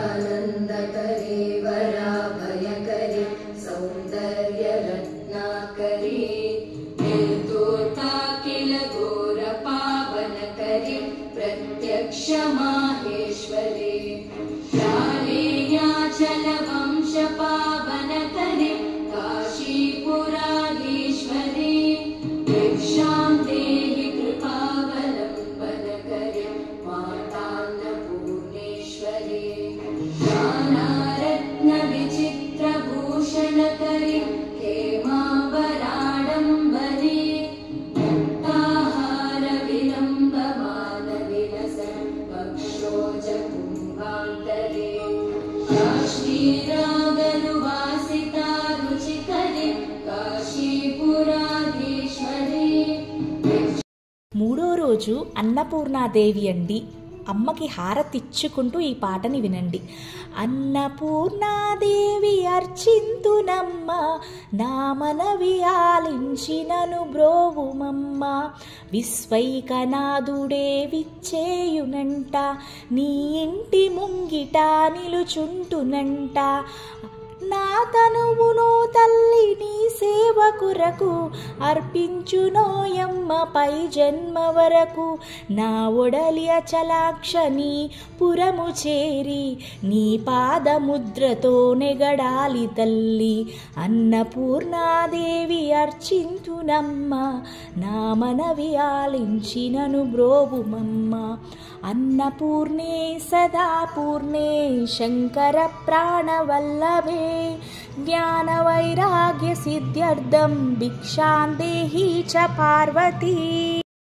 नित्यानन्दकरे वराभयकरे सौन्दर्यरत्नाकरे निर्दोताखिल घोरपावनकरे प्रत्यक्ष माहेश्वरे शालेयाचलवंशपावनकरे काशीपुराधीश्वरे भिक्षां देहि कृपावलम्बनकरे मातान्नपूर्णेश्वरे नानारत्नविचित्रभूषणकरे हेमाम्बराडम्बरे मुक्ताहारविलम्बमानविलसन् वक्षोजकुम्भान्तरे काश्मीरागनुवासिता रुचिकरे काशीपुराधीश्वरे. మూడో రోజు అన్నపూర్ణాదేవి అండి. అమ్మకి హారతిచ్చుకుంటూ ఈ పాటని వినండి. అన్నపూర్ణాదేవి అర్చింతునమ్మ, నా మనవి ఆలించినను బ్రోవుమమ్మ. విశ్వైకనాథుడే విచ్చేయునంట, నీ ఇంటి ముంగిట నిలుచుంటునంట. నా తనువునో తల్లి నీ సేవ కొరకు అర్పించునోయమ్మ పై జన్మ వరకు. నా ఒడలి అచలాక్షని పురము చేరి నీ పాదముద్రతో నెగడాలి తల్లి. అన్నపూర్ణాదేవి అర్చింతునమ్మ, నా మనవి ఆలించినను బ్రోవుమమ్మ. అన్నపూర్ణే సదాపూర్ణే శంకర ప్రాణవల్లభే, జ్ఞాన వైరాగ్య సిద్ధ్యర్థం భిక్షాం దేహి చ పార్వతీ.